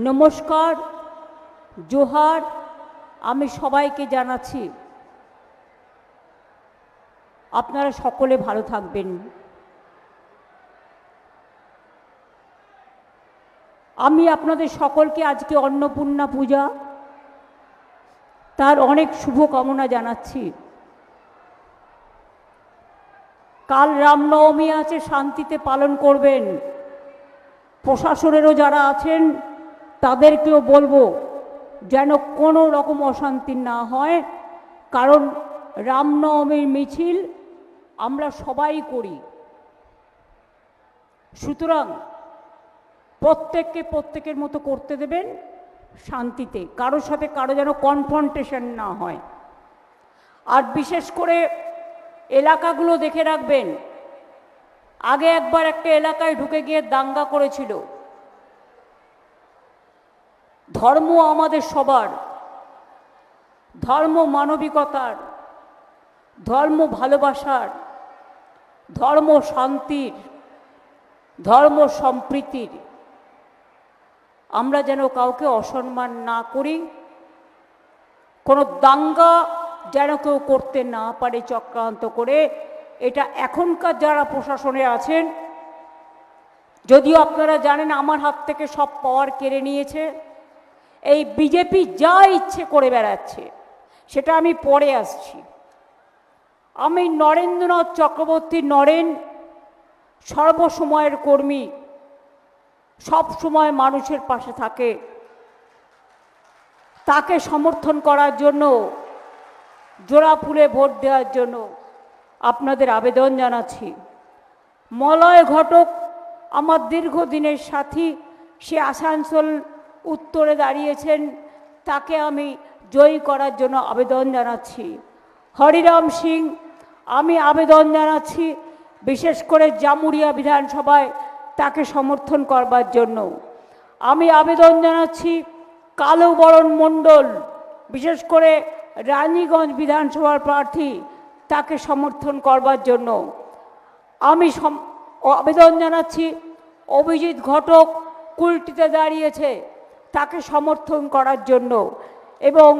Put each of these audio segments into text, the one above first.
নমস্কার, জোহার আমি সবাইকে জানাচ্ছি। আপনারা সকলে ভালো থাকবেন। আমি আপনাদের সকলকে আজকে অন্নপূর্ণা পূজা তার অনেক শুভকামনা জানাচ্ছি। কাল রামনবমী আছে, শান্তিতে পালন করবেন। প্রশাসনেরও যারা আছেন তাদেরকেও বলবো যেন কোনো রকম অশান্তি না হয়, কারণ রামনবমীর মিছিল আমরা সবাই করি। সুতরাং প্রত্যেককে প্রত্যেকের মতো করতে দেবেন শান্তিতে, কারোর সাথে কারো যেন কনফ্রন্টেশন না হয়। আর বিশেষ করে এলাকাগুলো দেখে রাখবেন। আগে একবার একটা এলাকায় ঢুকে গিয়ে দাঙ্গা করেছিল। ধর্ম আমাদের সবার, ধর্ম মানবিকতার, ধর্ম ভালোবাসার, ধর্ম শান্তির, ধর্ম সম্প্রীতির। আমরা যেন কাউকে অসম্মান না করি, কোনো দাঙ্গা যেন কেউ করতে না পারে চক্রান্ত করে। এটা এখনকার যারা প্রশাসনে আছেন, যদিও আপনারা জানেন আমার হাত থেকে সব পাওয়ার কেড়ে নিয়েছে, এই বিজেপি যা ইচ্ছে করে বেড়াচ্ছে, সেটা আমি পরে আসছি। আমি নরেন্দ্রনাথ চক্রবর্তী নরেন, সর্বসময়ের কর্মী, সব সময় মানুষের পাশে থাকে। তাকে সমর্থন করার জন্য, জোড়া ফুলে ভোট দেওয়ার জন্য আপনাদের আবেদন জানাচ্ছি। মলয় ঘটক আমার দীর্ঘদিনের সাথী, সে আসানসোল উত্তরে দাঁড়িয়েছেন, তাকে আমি জয়ী করার জন্য আবেদন জানাচ্ছি। হরিরাম সিং, আমি আবেদন জানাচ্ছি বিশেষ করে জামুরিয়া বিধানসভায় তাকে সমর্থন করবার জন্য। আমি আবেদন জানাচ্ছি কালো বরণ মণ্ডল, বিশেষ করে রানীগঞ্জ বিধানসভার প্রার্থী, তাকে সমর্থন করবার জন্য। আমি আবেদন জানাচ্ছি অভিজিৎ ঘটক কুলটিতে দাঁড়িয়েছে, তাকে সমর্থন করার জন্য। এবং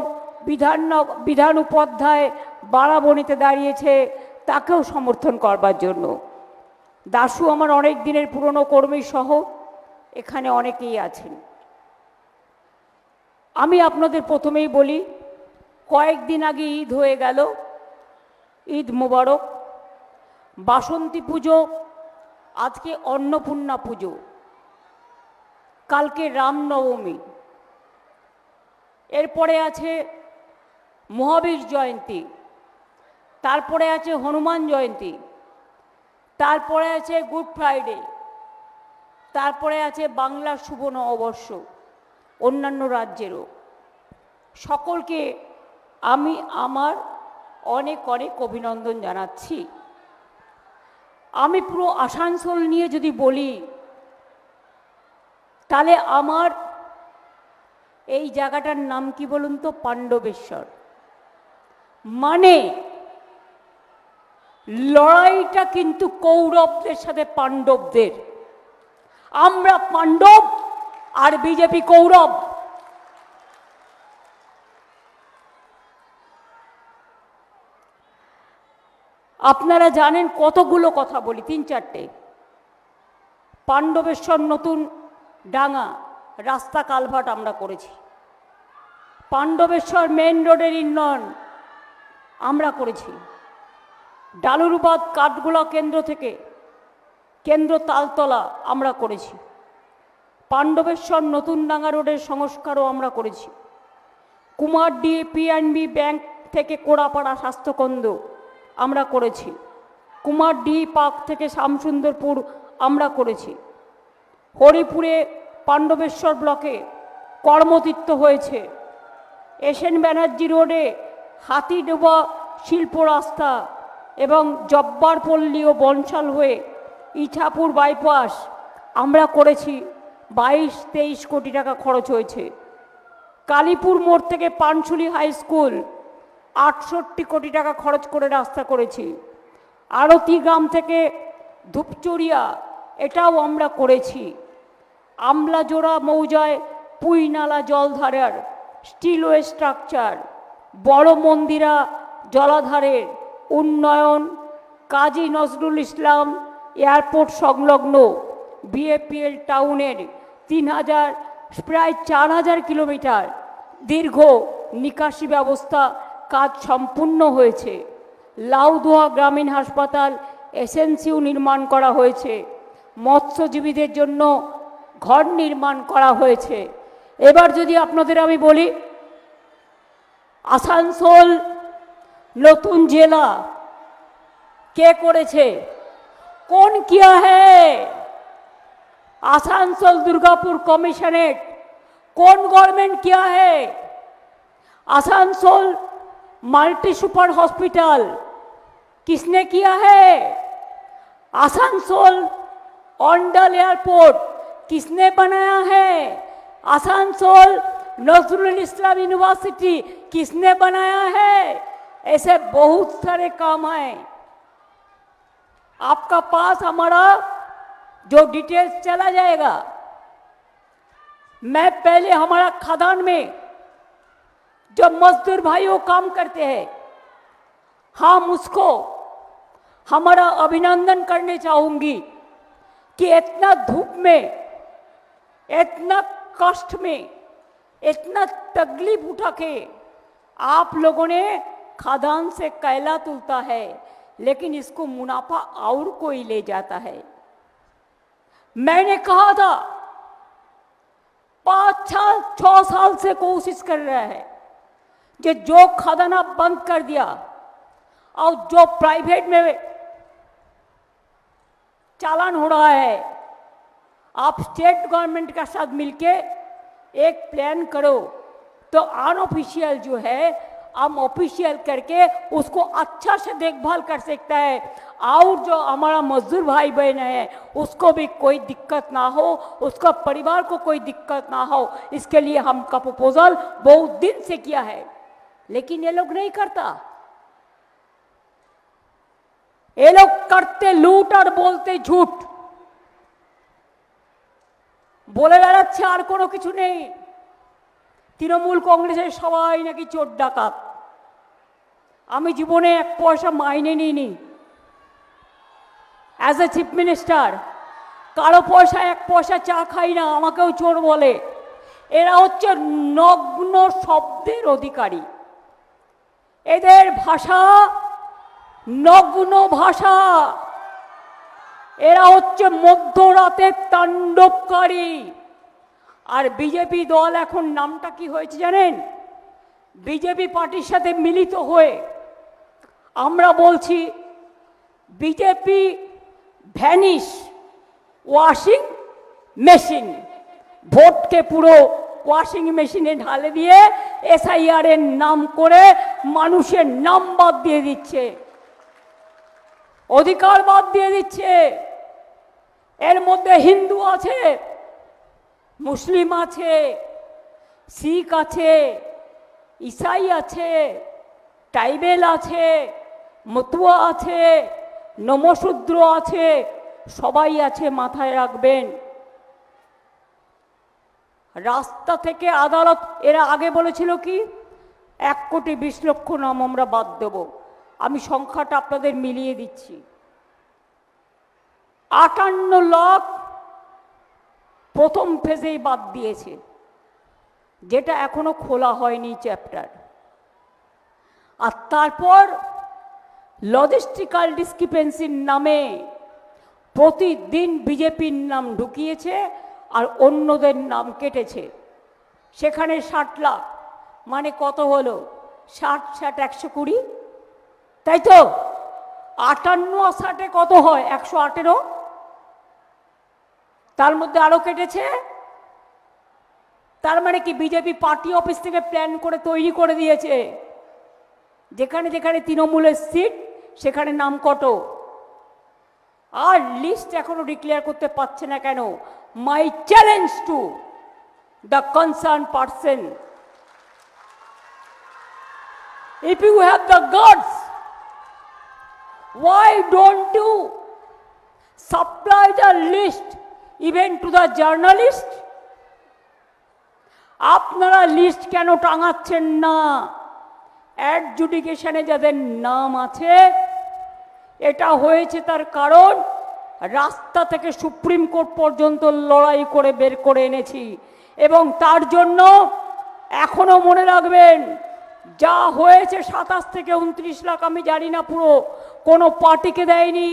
বিধান উপাধ্যায় বারাবণীতে দাঁড়িয়েছে, তাকেও সমর্থন করবার জন্য। দাশু আমার অনেক দিনের পুরনো কর্মী সহ এখানে অনেকেই আছেন। আমি আপনাদের প্রথমেই বলি, কয়েকদিন আগে ঈদ হয়ে গেল, ঈদ মোবারক। বাসন্তী পুজো, আজকে অন্নপূর্ণা পুজো, কালকে রামনবমী, এরপরে আছে মহাবীর জয়ন্তী, তারপরে আছে হনুমান জয়ন্তী, তারপরে আছে গুড ফ্রাইডে, তারপরে আছে বাংলার শুভ নববর্ষ, অন্যান্য রাজ্যেরও। সকলকে আমি আমার অনেক অনেক অভিনন্দন জানাচ্ছি। আমি পুরো আসানসোল নিয়ে যদি বলি, তাহলে আমার এই জায়গাটার নাম কি বলুন তো? পাণ্ডবেশ্বর। মানে লড়াইটা কিন্তু কৌরবদের সাথে পাণ্ডবদের। আমরা পাণ্ডব আর বিজেপি কৌরব। আপনারা জানেন কতগুলো কথা বলি, 3-4টে। পাণ্ডবেশ্বর নতুন ডাঙা রাস্তা কালভার্ট আমরা করেছি। পাণ্ডবেশ্বর মেন রোডের উন্নয়ন আমরা করেছি। ডালুরবাদ কাঠগোলা কেন্দ্র থেকে কেন্দ্র তালতলা আমরা করেছি। পাণ্ডবেশ্বর নতুন ডাঙা রোডের সংস্কারও আমরা করেছি। কুমারডি পিএনবি ব্যাংক থেকে কোড়াপাড়া স্বাস্থ্যকেন্দ্র আমরা করেছি। কুমারডি পার্ক থেকে শ্যামসুন্দরপুর আমরা করেছি। হরিপুরে পাণ্ডবেশ্বর ব্লকে কর্মতীর্থ হয়েছে। এসএন ব্যানার্জি রোডে হাতিডোবা শিল্প রাস্তা এবং জব্বারপল্লী ও বনশাল হয়ে ইছাপুর বাইপাস আমরা করেছি। 22-23 কোটি টাকা খরচ হয়েছে। কালীপুর মোড় থেকে পানশুলি হাই স্কুল 68 কোটি টাকা খরচ করে রাস্তা করেছি। আরতি গ্রাম থেকে ধূপচড়িয়া, এটাও আমরা করেছি। আমলাজোড়া মৌজায় পুইনালা জলধারার স্টিলওয়ে স্ট্রাকচার, বড় মন্দিরা জলাধারের উন্নয়ন, কাজী নজরুল ইসলাম এয়ারপোর্ট সংলগ্ন বিএপিএল টাউনের 3000 প্রায় 4000 কিলোমিটার দীর্ঘ নিকাশি ব্যবস্থা কাজ সম্পূর্ণ হয়েছে। লাউদোয়া গ্রামীণ হাসপাতাল এসএনসিউ নির্মাণ করা হয়েছে। মৎস্যজীবীদের জন্য ঘর নির্মাণ করা হয়েছে। এবার যদি আপনাদের আমি বলি, আসানসোল নতুন জেলা কে করেছে? कौन किया है? आसनसोल दुर्गापुर कमिश्नरेट कौन गवर्नमेंट किया है? आसनसोल मल्टी सुपर हॉस्पिटल किसने किया है? आसनसोल ओंडल एयरपोर्ट किसने बनाया है? आसनसोल नजरुल इस्लाम यूनिवर्सिटी किसने बनाया है? ऐसे बहुत सारे काम हैं। आपका पास हमारा जो डिटेल्स चला जाएगा। मैं पहले हमारा खदान में जो मजदूर भाइयों काम करते हैं, हम उसको हमारा अभिनंदन करने चाहूंगी कि इतना धूप में, इतना कष्ट में, इतना तकलीफ उठा के आप लोगों ने खदान से कोयला तुलता है, लेकिन इसको मुनाफा और कोई ले जाता है। मैंने कहा था 5-6 साल से कोशिश कर रहा है कि जो खदाना बंद कर दिया और जो प्राइवेट में चालान हो रहा है, आप स्टेट गवर्नमेंट के साथ मिलके एक प्लान करो तो अनऑफिशियल जो है हम ऑफिशियल करके उसको अच्छा से देखभाल कर सकता है, और जो हमारा मजदूर भाई बहन है उसको भी कोई दिक्कत ना हो, उसका परिवार को कोई दिक्कत ना हो। इसके लिए हमका प्रपोजल बहुत दिन से किया है, लेकिन ये लोग नहीं करता। ये लोग करते लूट और बोलते झूठ, बोले বেড়াচ্ছে আর কোনো কিছু নেই। তৃণমূল কংগ্রেসের সবাই নাকি চোর ডাকাত। আমি জীবনে 1 পয়সা মাইনে নিইনি অ্যাজ এ চিফ মিনিস্টার, কারো পয়সা 1 পয়সা চা খাই না, আমাকেও চোর বলে। এরা হচ্ছে নগ্ন শব্দের অধিকারী, এদের ভাষা নগ্ন ভাষা। এরা হচ্ছে মধ্যরাতের তাণ্ডবকারী। আর বিজেপি দল এখন নামটা কি হয়েছে জানেন? বিজেপি পার্টির সাথে মিলিত হয়ে আমরা বলছি বিজেপি ভ্যানিশ ওয়াশিং মেশিন। ভোটকে পুরো ওয়াশিং মেশিনে ঢালে দিয়ে এসআইআর এর নাম করে মানুষের নাম বাদ দিয়ে দিচ্ছে, অধিকার বাদ দিয়ে দিচ্ছে। এর মধ্যে হিন্দু আছে, মুসলিম আছে, শিখ আছে, ইসাই আছে, ট্রাইবেল আছে, মতুয়া আছে, নমশূদ্র আছে, সবাই আছে, মাথায় রাখবেন। রাস্তা থেকে আদালত, এরা আগে বলেছিল কি 1,20,00,000 নাম আমরা বাদ দেব। আমি সংখ্যাটা আপনাদের মিলিয়ে দিচ্ছি। 58 লাখ প্রথম ফেজেই বাদ দিয়েছে, যেটা এখনো খোলা হয়নি চ্যাপ্টার। আর তারপর লজিস্টিক্যাল ডিসক্রিপেন্সির নামে প্রতিদিন বিজেপির নাম ঢুকিয়েছে আর অন্যদের নাম কেটেছে। সেখানে 60 লাখ মানে কত হলো? 60 120, তাই তো? 58 আর 60 কত হয়? 118। তার মধ্যে আরো কেটেছে। তার মানে কি বিজেপি পার্টি অফিস থেকে প্ল্যান করে তৈরি করে দিয়েছে, যেখানে যেখানে তৃণমূলের সিট সেখানে নাম কত। আর লিস্ট এখনো ডিক্লেয়ার করতে পারছে না কেন? My challenge to the concern person, if you have the guts, why don't you supply the list even to the journalist? আপনারা লিস্ট কেন টাঙাচ্ছেন না? অ্যাডজুডিকেশনে যাদের নাম আছে, এটা হয়েছে তার কারণ রাস্তা থেকে সুপ্রিম কোর্ট পর্যন্ত লড়াই করে বের করে এনেছি। এবং তার জন্য এখনো মনে রাখবেন, যা হয়েছে 27 থেকে 29 লাখ, আমি জানি না পুরো, কোনো পার্টিকে দেয়নি,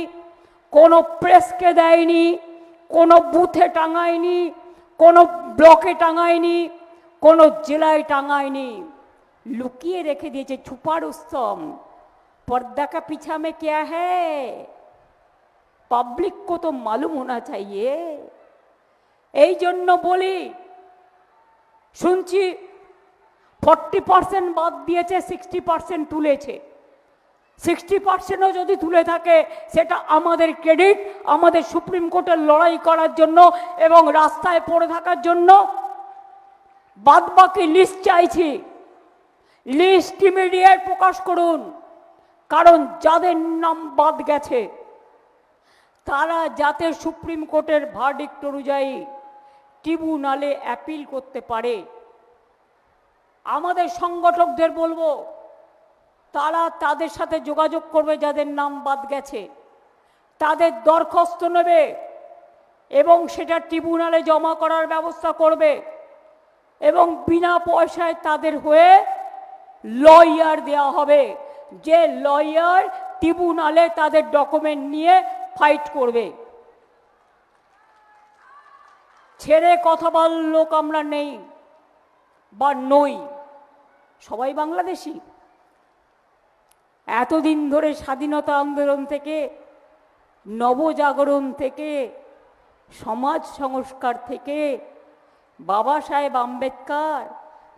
কোনো প্রেসকে দেয়নি, কোনো বুথে টাঙায়নি, কোনো ব্লকে টাঙায়নি, কোনো জেলায় টাঙায়নি, লুকিয়ে রেখে দিয়েছে। छुपा रुस्तम, पर्दा का पीछा में क्या है, पब्लिक को तो मालूम होना चाहिए। এই জন্য বলি, শুনছি 40% বাদ দিয়েছে, 60% তুলেছে। 60%ও যদি তুলে থাকে সেটা আমাদের ক্রেডিট, আমাদের সুপ্রিম কোর্টের লড়াই করার জন্য এবং রাস্তায় পড়ে থাকার জন্য। বাদ বাকি লিস্ট চাইছি, লিস্ট ইমিডিয়েট প্রকাশ করুন। কারণ যাদের নাম বাদ গেছে তারা যাতে সুপ্রিম কোর্টের ভার্ডিক্ট অনুযায়ী ট্রিব্যুনালে অ্যাপিল করতে পারে। আমাদের সংগঠকদের বলবো, তারা তাদের সাথে যোগাযোগ করবে যাদের নাম বাদ গেছে, তাদের দরখাস্ত নেবে এবং সেটা ট্রিব্যুনালে জমা করার ব্যবস্থা করবে এবং বিনা পয়সায় তাদের হয়ে লয়ার দেওয়া হবে, যে লয়ার ট্রিব্যুনালে তাদের ডকুমেন্ট নিয়ে ফাইট করবে। ছেড়ে কথা বলার লোক আমরা নেই বা নই, সবাই বাংলাদেশি। এতদিন ধরে স্বাধীনতা আন্দোলন থেকে, নবজাগরণ থেকে, সমাজ সংস্কার থেকে বাবা সাহেব আম্বেদকর,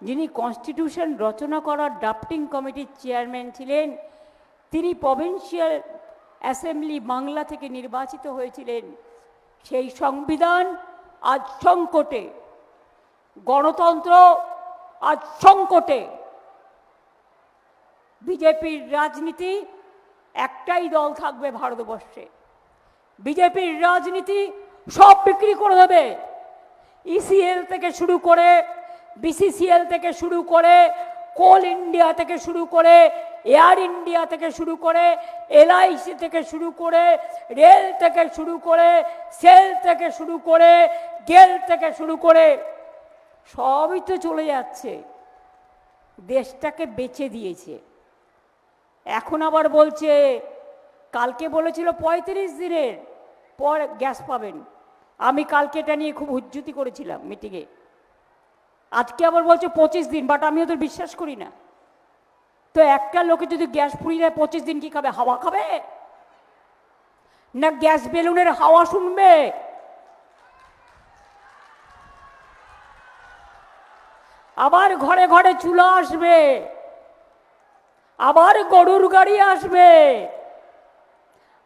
যিনি কনস্টিটিউশন রচনা করার ড্রাফটিং কমিটির চেয়ারম্যান ছিলেন, তিনি প্রভিন্সিয়াল অ্যাসেম্বলি বাংলা থেকে নির্বাচিত হয়েছিলেন। সেই সংবিধান আজ সংকটে, গণতন্ত্র আজ সংকটে। বিজেপির রাজনীতি, একটাই দল থাকবে ভারতবর্ষে, বিজেপির রাজনীতি সব বিক্রি করে দেবে। ইসিএল থেকে শুরু করে, বিসিসিএল থেকে শুরু করে, কোল ইন্ডিয়া থেকে শুরু করে, এয়ার ইন্ডিয়া থেকে শুরু করে, এলআইসি থেকে শুরু করে, রেল থেকে শুরু করে, সেল থেকে শুরু করে, গেল থেকে শুরু করে, সবই তো চলে যাচ্ছে। দেশটাকে বেচে দিয়েছে। এখন আবার বলছে, কালকে বলেছিল 35 দিনের পর গ্যাস পাবেন। আমি কালকে এটা নিয়ে খুব হুজ্জুতি করেছিলাম মিটিংয়ে। আজকে আবার বলছে 25 দিন, বাট আমি ওদের বিশ্বাস করি না। তো একটা লোকে যদি গ্যাস পুড়িয়ে দেয় 25 দিন কি খাবে? হাওয়া খাবে না গ্যাস বেলুনের হাওয়া শুনবে? আবার ঘরে ঘরে চুলা আসবে, আবার গরুর গাড়ি আসবে,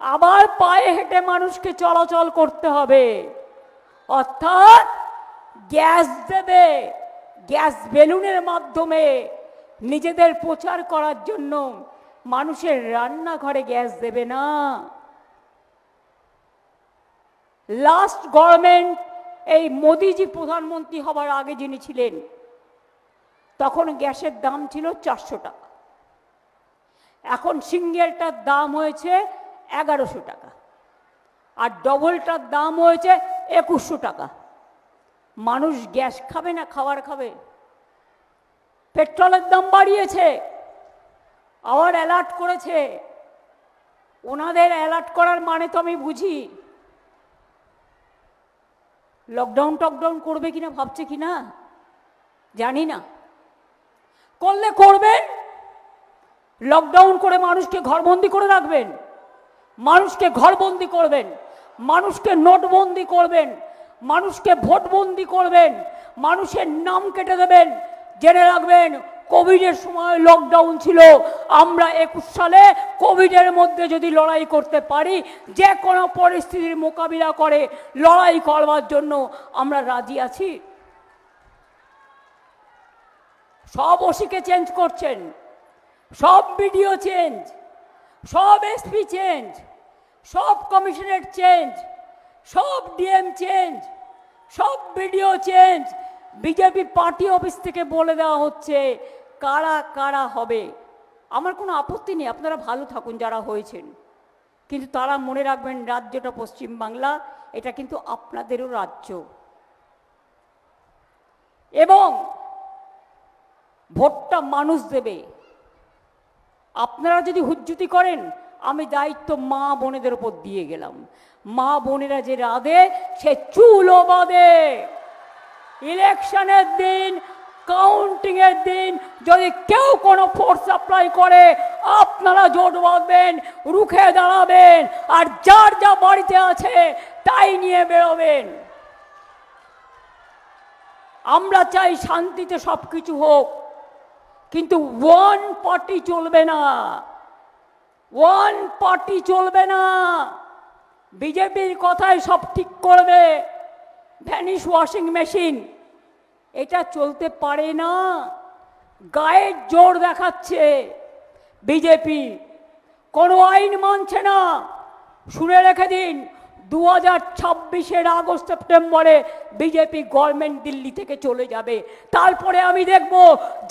আবার পায়ে হেঁটে মানুষকে চলাচল করতে হবে। অর্থাৎ গ্যাস দেবে, গ্যাস বেলুনের মাধ্যমে নিজেদের প্রচার করার জন্য। মানুষের রান্নাঘরে গ্যাস দেবে না। লাস্ট গভর্নমেন্ট, এই মোদিজি প্রধানমন্ত্রী হবার আগে যিনি ছিলেন, তখন গ্যাসের দাম ছিল 400 টাকা। এখন সিঙ্গেলটার দাম হয়েছে 1100 টাকা, আর ডবলটার দাম হয়েছে 2100 টাকা। মানুষ গ্যাস খাবে না খাবার খাবে? পেট্রোলের দাম বাড়িয়েছে, আবার অ্যালার্ট করেছে। ওনাদের অ্যালার্ট করার মানে তো আমি বুঝি। লকডাউন টকডাউন করবে কিনা ভাবছে কিনা জানি না, করলে করবেন। লকডাউন করে মানুষকে ঘরবন্দি করে রাখবেন, মানুষকে ঘরবন্দি করবেন, মানুষকে নোটবন্দি করবেন, মানুষকে ভোটবন্দি করবেন, মানুষের নাম কেটে দেবেন। জেনে রাখবেন, কোভিডের সময় লকডাউন ছিল। আমরা 21 সালে কোভিডের মধ্যে যদি লড়াই করতে পারি, যে কোনো পরিস্থিতির মোকাবিলা করে লড়াই করবার জন্য আমরা রাজি আছি। সব ওসিকে চেঞ্জ করছেন, সব বিডিও চেঞ্জ, সব এসপি চেঞ্জ, সব কমিশনারেট চেঞ্জ, সব ডিএম চেঞ্জ, সব BDO change. BJP party office থেকে বলে দেওয়া হচ্ছে কারা কারা হবে। আমার কোনো আপত্তি নেই, আপনারা ভালো থাকুন যারা হয়েছেন, কিন্তু তারা মনে রাখবেন রাজ্যটা পশ্চিমবাংলা, এটা কিন্তু আপনাদেরও রাজ্য। এবং ভোটটা মানুষ দেবে। আপনারা যদি হুজ্জুতি করেন, আমি দায়িত্ব মা বোনেদের ওপর দিয়ে গেলাম। মা বোনেরা যে রাধে সে চুলও বাঁধে। ইলেকশনের দিন, কাউন্টিংয়ের দিন যদি কেউ কোনো ফোর্স সাপ্লাই করে, আপনারা জোট বাঁধবেন, রুখে দাঁড়াবেন, আর যার যা বাড়িতে আছে তাই নিয়ে বেরোবেন। আমরা চাই শান্তিতে সব কিছু হোক, কিন্তু ওয়ান পার্টি চলবে না, ওয়ান পার্টি চলবে না। বিজেপির কথায় সব ঠিক করবে, ভ্যানিশ ওয়াশিং মেশিন, এটা চলতে পারে না। গায়ের জোর দেখাচ্ছে বিজেপি, কোনো আইন মানছে না। শুনে রেখে দিন, 2026-এর আগস্ট সেপ্টেম্বরে বিজেপি গভর্নমেন্ট দিল্লি থেকে চলে যাবে। তারপরে আমি দেখব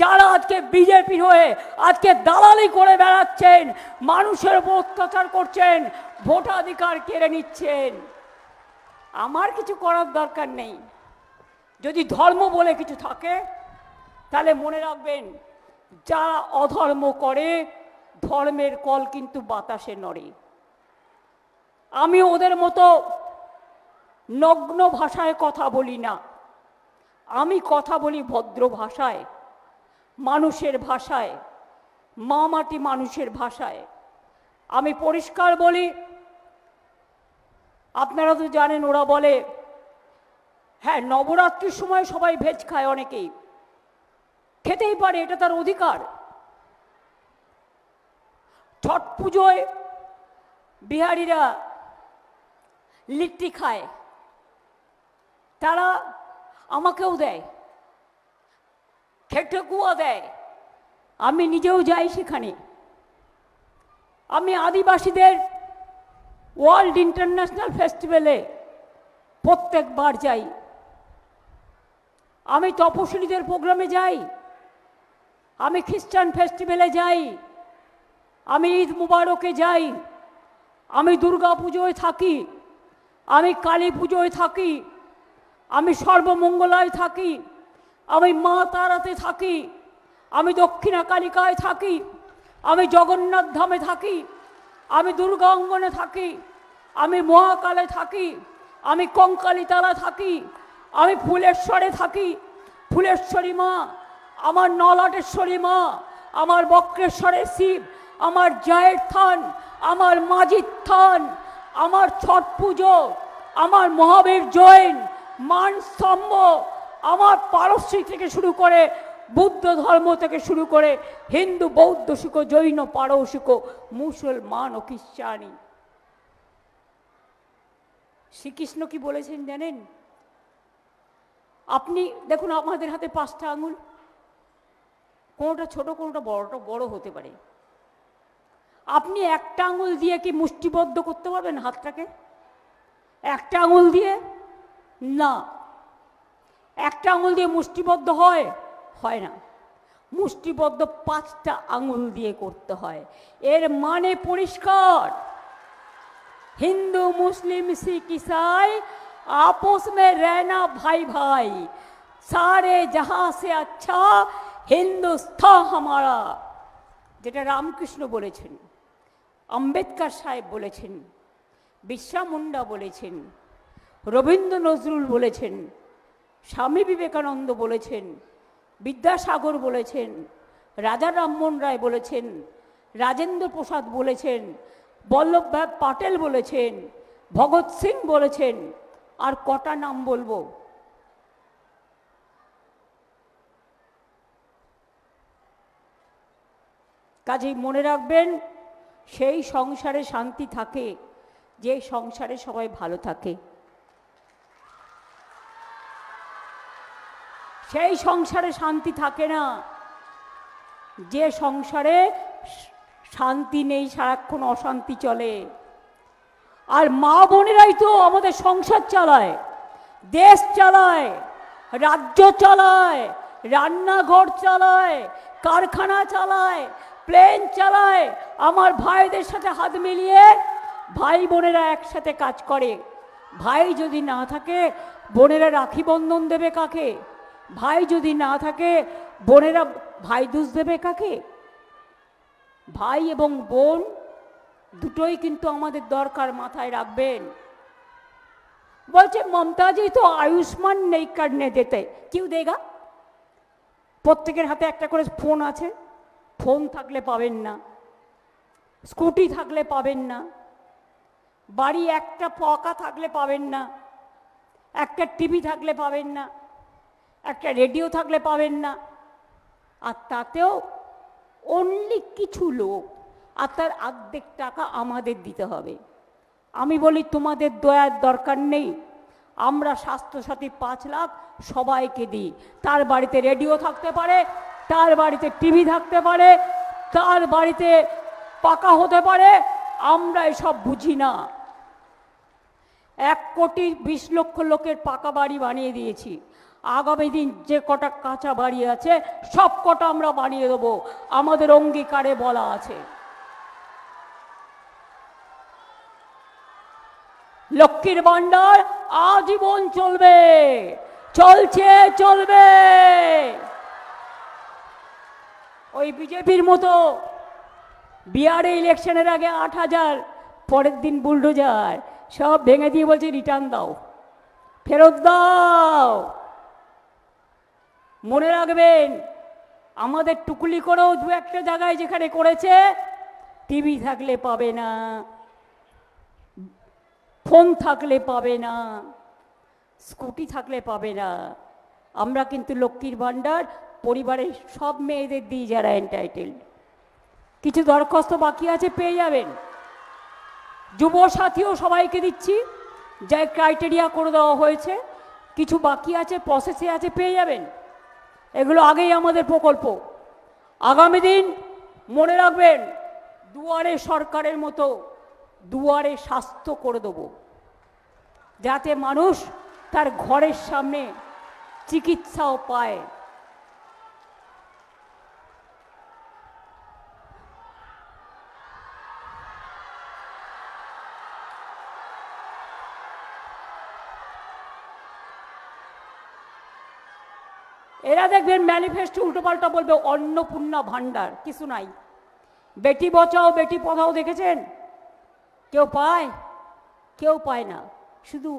যারা আজকে বিজেপি হয়ে আজকে দালালি করে বেড়াচ্ছেন, মানুষের উপর অত্যাচার করছেন, ভোটাধিকার কেড়ে নিচ্ছেন, আমার কিছু করার দরকার নেই। যদি ধর্ম বলে কিছু থাকে তাহলে মনে রাখবেন, যারা অধর্ম করে ধর্মের কল কিন্তু বাতাসে নড়ে। আমি ওদের মতো নগ্ন ভাষায় কথা বলি না, আমি কথা বলি ভদ্র ভাষায়, মানুষের ভাষায়, মা মাটি মানুষের ভাষায়। আমি পরিষ্কার বলি, আপনারা তো জানেন ওরা বলে হ্যাঁ নবরাত্রির সময় সবাই ভেজ খায়, অনেকেই খেতেই পারে, এটা তার অধিকার। ছট পুজোয় বিহারিরা লিট্টি খায়, তারা আমাকেও দেয়, ঠেকুয়া দেয়, আমি নিজেও যাই সেখানে। আমি আদিবাসীদের ওয়ার্ল্ড ইন্টারন্যাশনাল ফেস্টিভ্যালে প্রত্যেকবার যাই, আমি তপশিলীদের প্রোগ্রামে যাই, আমি খ্রিস্টান ফেস্টিভ্যালে যাই, আমি ঈদ মুবারকে যাই, আমি দুর্গা পুজোয় থাকি, আমি কালী পুজোয় থাকি, আমি সর্বমঙ্গলায় থাকি, আমি মা তারাতে থাকি, আমি দক্ষিণা কালিকায় থাকি, আমি জগন্নাথ ধামে থাকি, আমি দুর্গা অঙ্গনে থাকি, আমি মহাকালে থাকি, আমি কঙ্কালীতলা থাকি, আমি ফুলেশ্বরে থাকি। ফুলেশ্বরী মা আমার, নলাটেশ্বরী মা আমার, বক্রেশ্বরের শিব আমার, জায়ের থান আমার, মাঝির থান আমার, ছট পুজো আমার, মহাবীর জৈন মানস্তম্ভ আমার, পারস্যি থেকে শুরু করে বুদ্ধ ধর্ম থেকে শুরু করে হিন্দু বৌদ্ধ শিখ জৈন পারসিক মুসলমান ও খ্রিস্টানি। শ্রীকৃষ্ণ কি বলেছেন জানেন? আপনি দেখুন আমাদের হাতে 5টা আঙুল, কোনোটা ছোট কোনোটা বড় হতে পারে। আপনি একটা আঙুল দিয়ে কি মুষ্টিবদ্ধ করতে পারবেন হাতটাকে? একটা আঙুল দিয়ে না। একটা আঙুল দিয়ে মুষ্টিবদ্ধ হয়? হয় না। মুষ্টিবদ্ধ 5টা আঙুল দিয়ে করতে হয়। এর মানে পরিষ্কার, हिंदू मुस्लिम सिख ईसाई आपस में रहना भाई भाई, सारे जहां से अच्छा हिंदुस्तान हमारा, যেটা রামকৃষ্ণ বলেছেন, আম্বেদকর সাহেব বলেছেন, বিরসা মুন্ডা বলেছেন, রবীন্দ্র নজরুল বলেছেন, স্বামী বিবেকানন্দ বলেছেন, বিদ্যাসাগর বলেছেন, রাজা রামমোহন রায় বলেছেন, রাজেন্দ্র প্রসাদ বলেছেন, বল্লভভাই পাটেল বলেছেন, ভগৎ সিং বলেছেন, আর কটা নাম বলবো। কাজেই মনে রাখবেন, সেই সংসারে শান্তি থাকে যে সংসারে সবাই ভালো থাকে। সেই সংসারে শান্তি থাকে না যে সংসারে শান্তি নেই, সারাক্ষণ অশান্তি চলে। আর মা বোনেরাই তো আমাদের সংসার চালায়, দেশ চালায়, রাজ্য চালায়, রান্নাঘর চালায়, কারখানা চালায়, প্লেন চালায়, আমার ভাইদের সাথে হাত মিলিয়ে ভাই বোনেরা একসাথে কাজ করে। ভাই যদি না থাকে বোনেরা রাখি বন্ধন দেবে কাকে? ভাই যদি না থাকে বোনেরা ভাইদুজ দেবে কাকে? ভাই এবং বোন দুটোই কিন্তু আমাদের দরকার, মাথায় রাখবেন। বলছে মমতা জি তো আয়ুষ্মান নেই কাটনে দেতে, কেউ দেগা? প্রত্যেকের হাতে একটা করে ফোন আছে, ফোন থাকলে পাবেন না, স্কুটি থাকলে পাবেন না, বাড়ি একটা পাকা থাকলে পাবেন না, একটা টিভি থাকলে পাবেন না, একটা রেডিও থাকলে পাবেন না। আর তাতেও অনলি কিছু লোক, আর তার অর্ধেক টাকা আমাদের দিতে হবে। আমি বলি তোমাদের দয়ার দরকার নেই, আমরা স্বাস্থ্যসাথী 5 লাখ সবাইকে দিই। তার বাড়িতে রেডিও থাকতে পারে, তার বাড়িতে টিভি থাকতে পারে, তার বাড়িতে পাকা হতে পারে, আমরা এসব বুঝি না। 1,20,00,000 লোকের পাকা বাড়ি বানিয়ে দিয়েছি। আগামী দিন যে কটা কাঁচা বাড়ি আছে সব কটা আমরা বানিয়ে দেবো, আমাদের অঙ্গীকারে বলা আছে। লক্ষ্মীর ভান্ডার আজীবন চলবে, চলছে, চলবে। ওই বিজেপির মতো বিহারে ইলেকশনের আগে 8,000, পরের দিন বুলডোজার সব ভেঙে দিয়ে বলছে রিটার্ন দাও, ফেরত দাও। মনে রাখবেন, আমাদের টুকুলি করেও 2-1 জায়গায় যেখানে করেছে টিভি থাকলে পাবে না, ফোন থাকলে পাবে না, স্কুটি থাকলে পাবে না। আমরা কিন্তু লক্ষ্মীর ভান্ডার পরিবারের সব মেয়েদের দিই যারা এন্টাইটেল। কিছু দরখাস্ত বাকি আছে, পেয়ে যাবেন। যুব সাথীও সবাইকে দিচ্ছি, যা ক্রাইটেরিয়া করে দেওয়া হয়েছে। কিছু বাকি আছে, প্রসেসে আছে, পেয়ে যাবেন। এগুলো আগেই আমাদের প্রকল্প। আগামী দিন মনে রাখবেন, দুয়ারে সরকারের মতো দুয়ারে স্বাস্থ্য করে দেবো, যাতে মানুষ তার ঘরের সামনে চিকিৎসাও পায়। এরা দেখবেন ম্যানিফেস্টো উল্টোপাল্টা বলবে, অন্নপূর্ণা ভান্ডার, কিছু নাই। বেটি বাঁচাও বেটি পড়াও দেখেছেন? কেউ পায়? কেউ পায় না, শুধু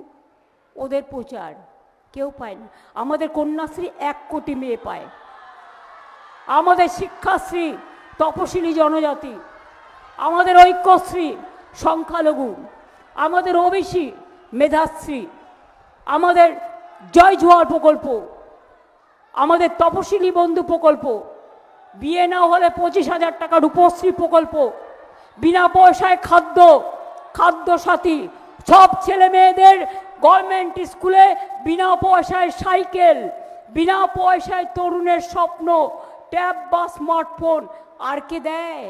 ওদের প্রচার, কেউ পায় না। আমাদের কন্যাশ্রী 1 কোটি মেয়ে পায়, আমাদের শিক্ষাশ্রী তপশিলি জনজাতি, আমাদের ঐক্যশ্রী সংখ্যালঘু, আমাদের ওবিসি মেধাশ্রী, আমাদের জয় জোয়ার প্রকল্প, আমাদের তপশিলি বন্ধু প্রকল্প, বিয়ে না হলে 25,000 টাকা রূপশ্রী প্রকল্প, বিনা পয়সায় খাদ্য সাথী, সব ছেলে মেয়েদের গভর্নমেন্ট স্কুলে বিনা পয়সায় সাইকেল, বিনা পয়সায় তরুণের স্বপ্ন ট্যাব বা স্মার্টফোন। আর কে দেয়?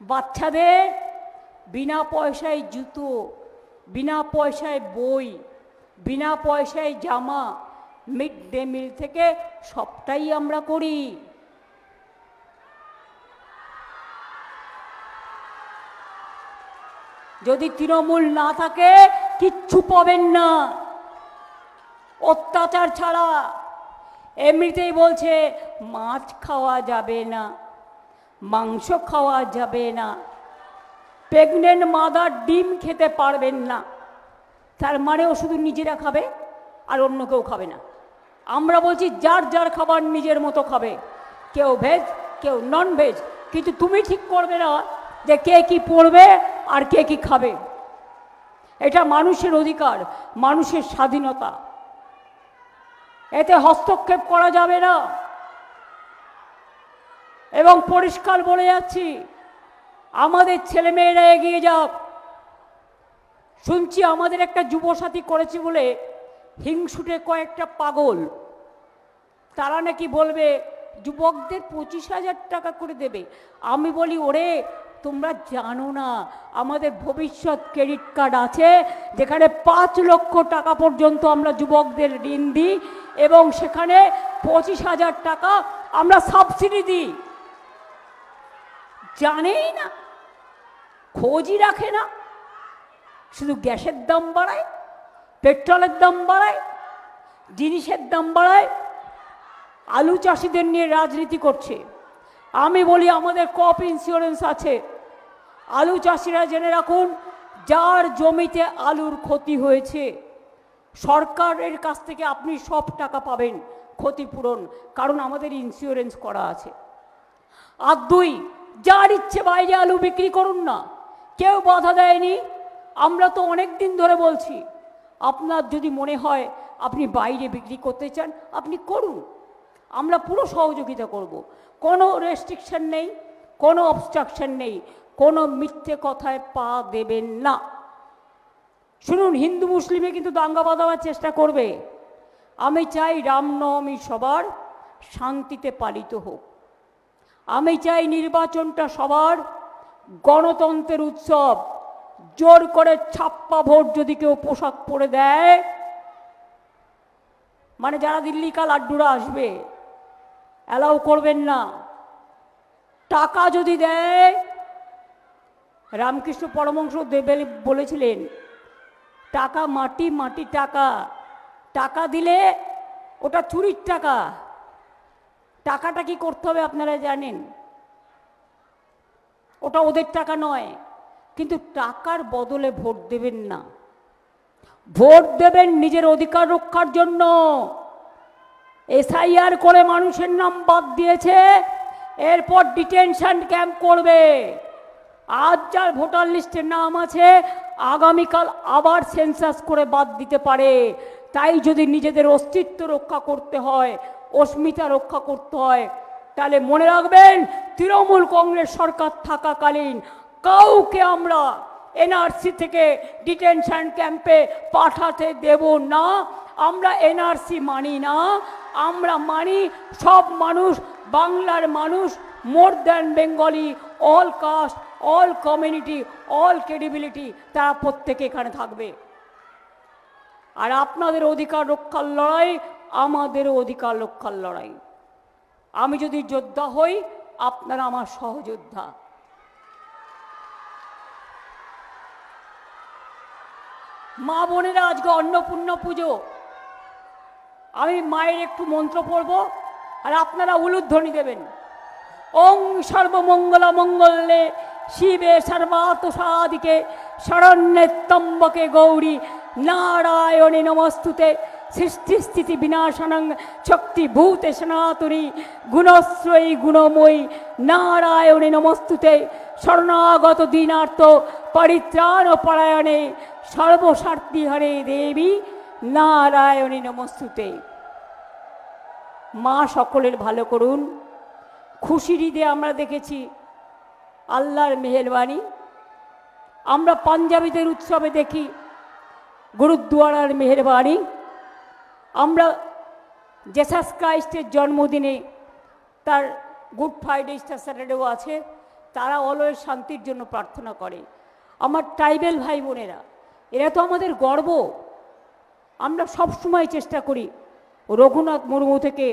বাচ্চাদের বিনা পয়সায় জুতো, বিনা পয়সায় বই, বিনা পয়সায় জামা, মিড ডে মিল থেকে সবটাই আমরা করি। যদি তৃণমূল না থাকে কিচ্ছু পাবেন না, অত্যাচার ছাড়া। এমনিতেই বলছে মাছ খাওয়া যাবে না, মাংস খাওয়া যাবে না, প্রেগনেন্ট মাদার ডিম খেতে পারবেন না। তার মানে ও শুধু নিজেরা খাবে আর অন্য কেউ খাবে না। আমরা বলছি যার যার খাবার নিজের মতো খাবে, কেউ ভেজ কেউ নন ভেজ, কিন্তু তুমি ঠিক করবে না যে কে কি পড়বে আর কে কি খাবে। এটা মানুষের অধিকার, মানুষের স্বাধীনতা, এতে হস্তক্ষেপ করা যাবে না। এবং পরিষ্কার বলে যাচ্ছি, আমাদের ছেলেমেয়েরা এগিয়ে যাক। শুনছি আমাদের একটা যুবসাথী করেছে বলে হিংসুটে কয়েকটা পাগল, তারা নাকি বলবে যুবকদের 25,000 টাকা করে দেবে। আমি বলি ওরে তোমরা জানো না আমাদের ভবিষ্যৎ ক্রেডিট কার্ড আছে, যেখানে 5 লক্ষ টাকা পর্যন্ত আমরা যুবকদের ঋণ দিই এবং সেখানে 25,000 টাকা আমরা সাবসিডি দিই। জানেই না, খোঁজই রাখে না, শুধু গ্যাসের দাম বাড়ায়, পেট্রোলের দাম বাড়ায়, জিনিসের দাম বাড়ায়, আলু চাষিদের নিয়ে রাজনীতি করছে। আমি বলি আমাদের ক্রপ ইন্স্যুরেন্স আছে, আলু চাষিরা জেনে রাখুন, যার জমিতে আলুর ক্ষতি হয়েছে সরকারের কাছ থেকে আপনি সব টাকা পাবেন ক্ষতিপূরণ, কারণ আমাদের ইন্স্যুরেন্স করা আছে। আর 2, যার ইচ্ছে বাইরে আলু বিক্রি করুন না, কেউ বাধা দেয়নি। আমরা তো অনেক দিন ধরে বলছি, আপনার যদি মনে হয় আপনি বাইরে বিক্রি করতে চান আপনি করুন, আমরা পুরো সহযোগিতা করব। কোনো রেস্ট্রিকশন নেই, কোনো অবস্ট্রাকশন নেই, কোনো মিথ্যে কথায় পা দেবেন না। শুনুন, হিন্দু মুসলিমে কিন্তু দাঙ্গা বাঁধাবার চেষ্টা করবে। আমি চাই রামনবমী সবার শান্তিতে পালিত হোক। আমি চাই নির্বাচনটা সবার গণতন্ত্রের উৎসব। জোর করে ছাপ্পা ভোট যদি কেউ পোশাক পরে দেয়, মানে যারা দিল্লি কা লাড্ডুরা আসবে, অ্যালাউ করবেন না। টাকা যদি দেয়, রামকৃষ্ণ পরমহংস বলেছিলেন টাকা মাটি, মাটি টাকা। টাকা দিলে ওটা চুরির টাকা। টাকাটা কি করতে হবে আপনারা জানেন, ওটা ওদের টাকা নয়। কিন্তু টাকার বদলে ভোট দেবেন না, ভোট দেবেন নিজের অধিকার রক্ষার জন্য। এসআইআর করে মানুষের নাম বাদ দিয়েছে, এরপর ডিটেনশন ক্যাম্প করবে। আজ যার ভোটার লিস্টের নাম আছে আগামীকাল আবার সেন্সাস করে বাদ দিতে পারে। তাই যদি নিজেদের অস্তিত্ব রক্ষা করতে হয়, অস্মিতা রক্ষা করতে হয়, তাহলে মনে রাখবেন তৃণমূল কংগ্রেস সরকার থাকাকালীন কাউকে আমরা এনআরসি থেকে ডিটেনশন ক্যাম্পে পাঠাতে দেব না। আমরা এনআরসি মানি না, আমরা মানি সব মানুষ বাংলার মানুষ, more than Bengali, all caste, all community, all credibility, তারা প্রত্যেকে এখানে থাকবে। আর আপনাদের অধিকার রক্ষার লড়াই আমাদেরও অধিকার রক্ষার লড়াই। আমি যদি যোদ্ধা হই, আপনারা আমার সহযোদ্ধা। মা বোনেরা, আজকে অন্নপূর্ণা পুজো, আমি মায়ের একটু মন্ত্র পড়ব আর আপনারা উলুধ্বনি দেবেন। ওং সর্বমঙ্গলা মঙ্গলে শিবে সর্বার্থ সাধিকে শরণ্যে ত্র্যম্বকে গৌরী নারায়ণে নমস্তুতে সৃষ্টিস্থিতি বিনাশনং শক্তিভূতে সনাতনী গুণশ্রয়ী গুণময়ী নারায়ণে নমস্তুতে শরণাগত দীনার্থ পরিত্রাণ পরায়ণে সর্বস্বার্থী হরে দেবী নারায়ণে নমস্তুতে। মা সকলের ভালো করুন। খুশির ঈদে আমরা দেখেছি আল্লাহর মেহেরবানি। আমরা পাঞ্জাবিদের উৎসবে দেখি গুরুদ্বারার মেহেরবানি। আমরা জেসাস ক্রাইস্টের জন্মদিনে, তার গুড ফ্রাইডে, ইস্টার স্যাটারডেও আছে, তারা অলওয়েজ শান্তির জন্য প্রার্থনা করে। আমার ট্রাইবেল ভাই বোনেরা, এরা তো আমাদের গর্ব। আমরা সবসময় চেষ্টা করি রঘুনাথ মুর্মু থেকে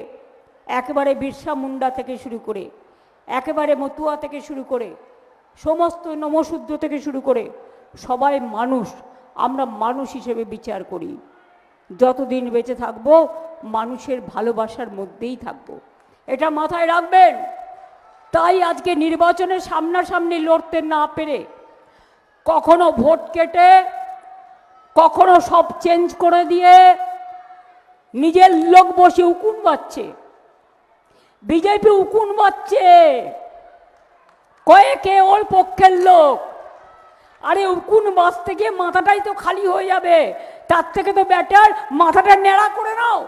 একেবারে বিরসা মুন্ডা থেকে শুরু করে, একেবারে মতুয়া থেকে শুরু করে, সমস্ত নমশূদ্র থেকে শুরু করে সবাই মানুষ। আমরা মানুষ হিসেবে বিচার করি। যতদিন বেঁচে থাকবো মানুষের ভালোবাসার মধ্যেই থাকবো, এটা মাথায় রাখবেন। তাই আজকে নির্বাচনের সামনাসামনি লড়তে না পেরে, কখনো ভোট কেটে, কখনো সব চেঞ্জ করে দিয়ে নিজের লোক বসে উকুন বাজছে। বিজেপি উকুন বাজছে, কয়েকে ওর পক্ষের লোক। আরে উকুন বাজতে গিয়ে মাথাটাই তো খালি হয়ে যাবে, তার থেকে তো ব্যাটার মাথাটা ন্যাড়া করে নাও।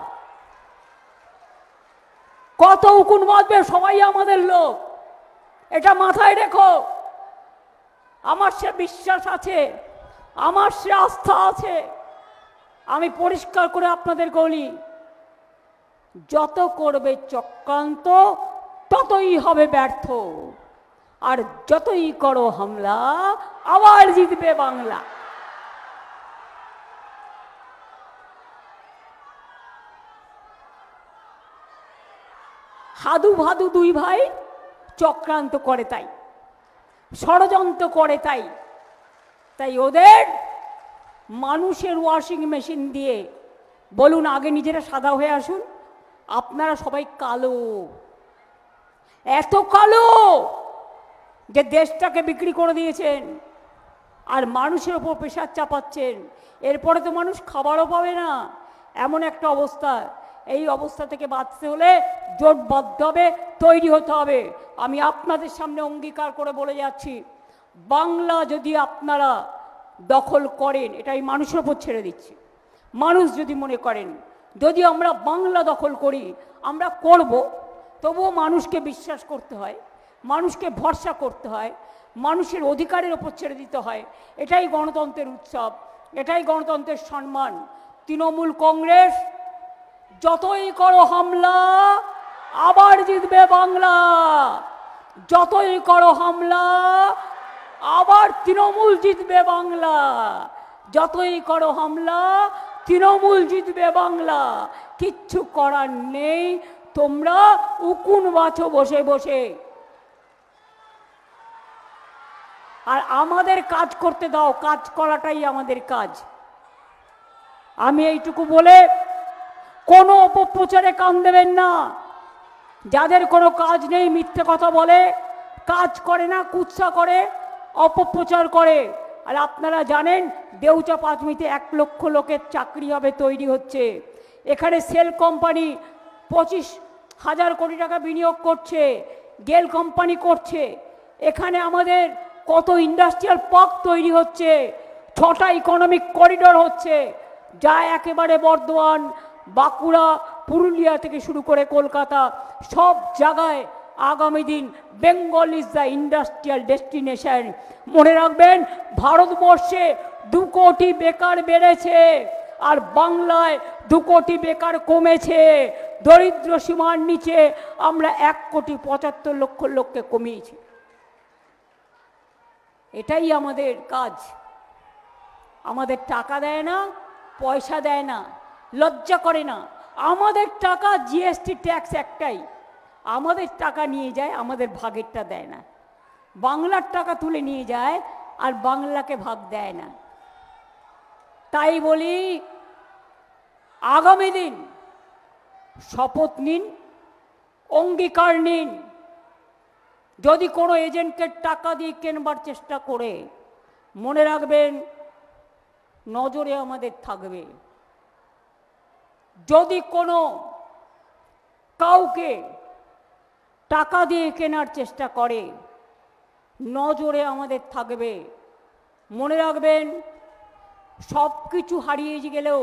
কত উকুন বাজবে, সবাই আমাদের লোক, এটা মাথায় রেখো। আমার সে বিশ্বাস আছে, আমার সে আস্থা আছে। আমি পরিষ্কার করে আপনাদের বলি, যত করবে চক্রান্ত ততই হবে ব্যর্থ। আর যতই করো হামলা আবার জিতবে বাংলা। হাদু ভাদু দুই ভাই চক্রান্ত করে, তাই ষড়যন্ত্র করে, তাই ওদের মানুষের ওয়াশিং মেশিন দিয়ে বলুন, আগে নিজেরা সাদা হয়ে আসুন। আপনারা সবাই কালো, এত কালো যে দেশটাকে বিক্রি করে দিয়েছেন আর মানুষের ওপর প্রেশার চাপাচ্ছেন। এরপরে তো মানুষ খাবারও পাবে না, এমন একটা অবস্থা। এই অবস্থা থেকে বাঁচতে হলে জোটবদ্ধ হবে, তৈরি হতে হবে। আমি আপনাদের সামনে অঙ্গীকার করে বলে যাচ্ছি, বাংলা যদি আপনারা দখল করেন, এটা আমি মানুষের ওপর ছেড়ে দিচ্ছি, মানুষ যদি মনে করেন যদি আমরা বাংলা দখল করি, আমরা করব, তবুও মানুষকে বিশ্বাস করতে হয়, মানুষকে ভরসা করতে হয়, মানুষের অধিকারের ওপর ছেড়ে দিতে হয়। এটাই গণতন্ত্রের উৎসব, এটাই গণতন্ত্রের সম্মান। তৃণমূল কংগ্রেস যতই করো হামলা আবার জিতবে বাংলা, যতই করো হামলা আবার তৃণমূল জিতবে বাংলা, যতই করো হামলা তৃণমূল জিতবে বাংলা। কিচ্ছু করার নেই, তোমরা উকুন বাছো বসে বসে, আর আমাদের কাজ করতে দাও, কাজ করাটাই আমাদের কাজ। আমি এইটুকু বলে কোনো অপপ্রচারে কান দেবেন না। যাদের কোনো কাজ নেই, মিথ্যে কথা বলে, কাজ করে না, কুৎসা করে, অপপ্রচার করে। আর আপনারা জানেন দেউচা পাঁচমিতে 1 লক্ষ লোকের চাকরি হবে, তৈরি হচ্ছে। এখানে সেল কোম্পানি 25,000 কোটি টাকা বিনিয়োগ করছে, গেল কোম্পানি করছে। এখানে আমাদের কত ইন্ডাস্ট্রিয়াল পার্ক তৈরি হচ্ছে, 6টা ইকোনমিক করিডোর হচ্ছে, যা একেবারে বর্ধমান, বাঁকুড়া, পুরুলিয়া থেকে শুরু করে কলকাতা, সব জায়গায় আগামী দিন Bengal is the industrial destination. মনে রাখবেন, ভারতবর্ষে 2 কোটি বেকার বেড়েছে আর বাংলায় 2 কোটি বেকার কমেছে। দরিদ্র সীমার নিচে আমরা 1,75,00,000 লোককে কমিয়েছি। এটাই আমাদের কাজ। আমাদের টাকা দেয় না, পয়সা দেয় না, লজ্জা করে না। আমাদের টাকা জিএসটি ট্যাক্স একটাই, আমাদের টাকা নিয়ে যায়, আমাদের ভাগেরটা দেয় না। বাংলার টাকা তুলে নিয়ে যায় আর বাংলাকে ভাগ দেয় না। তাই বলি, আগামী দিন শপথ নিন, অঙ্গীকার নিন। যদি কোনো এজেন্টকে টাকা দিয়ে কেনবার চেষ্টা করে, মনে রাখবেন নজরে আমাদের থাকবে। যদি কোনো কাউকে টাকা দিয়ে কেনার চেষ্টা করে, নজরে আমাদের থাকবে। মনে রাখবেন, সব কিছু হারিয়ে গেলেও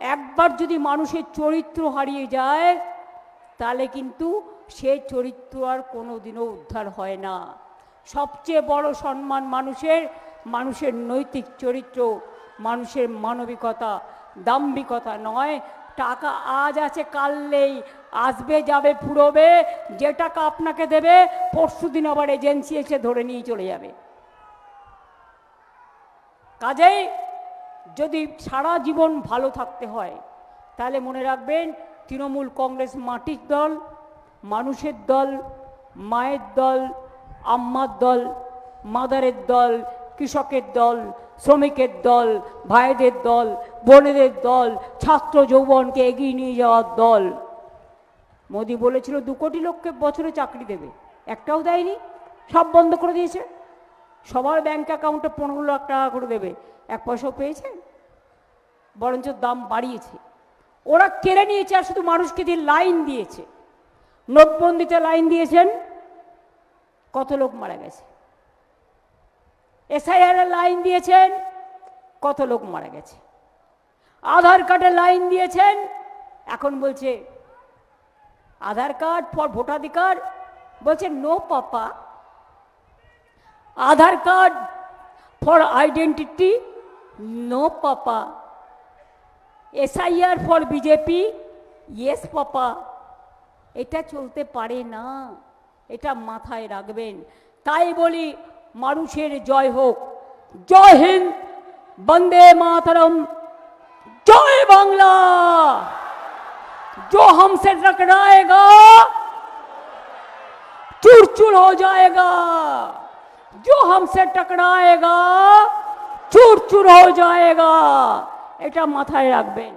একবার যদি মানুষের চরিত্র হারিয়ে যায়, তাহলে কিন্তু সে চরিত্র আর কোনো দিনও উদ্ধার হয় না। সবচেয়ে বড় সম্মান মানুষের নৈতিক চরিত্র, মানুষের মানবিকতা, দাম্ভিকতা নয়। টাকা আজ আছে, কাল নেই, আসবে যাবে ফুরোবে। যে টাকা আপনাকে দেবে, পরশুদিন আবার এজেন্সি এসে ধরে নিয়ে চলে যাবে। কাজেই যদি সারা জীবন ভালো থাকতে হয়, তাহলে মনে রাখবেন তৃণমূল কংগ্রেস মাটির দল, মানুষের দল, মায়ের দল, আম্মার দল, মাদারের দল, কৃষকের দল, শ্রমিকের দল, ভাইদের দল, বোনেদের দল, ছাত্র যৌবনকে এগিয়ে নিয়ে যাওয়ার দল। মোদি বলেছিল 2 কোটি লোককে বছরে চাকরি দেবে, একটাও দেয়নি, সব বন্ধ করে দিয়েছে। সবার ব্যাংক অ্যাকাউন্টে 15 লাখ টাকা করে দেবে, 1 পয়সাও পেয়েছে? বরঞ্চ দাম বাড়িয়েছে। ওরা কেড়ে নিয়েছে আর শুধু মানুষকে দিয়ে লাইন দিয়েছে। নোটবন্দিতে লাইন দিয়েছেন, কত লোক মারা গেছে। এসআইআর এর লাইন দিয়েছেন, কত লোক মারা গেছে। আধার কার্ডের লাইন দিয়েছেন, এখন বলছে আধার কার্ড ফর ভোটাধিকার, বলছে no papa. Aadhaar card for identity, no papa. SIR for BJP, yes papa. এটা চলতে পারে না। এটা মাথায় রাখবেন। তাই বলি মানুষের জয় হোক। জয় হিন্দ, বন্দে মাতরম, जय बांग्ला। जो हमसे टकराएगा चूर चूर हो जाएगा, जो हमसे टकराएगा चूर चूर हो जाएगा। এটা মাথায় রাখবেন।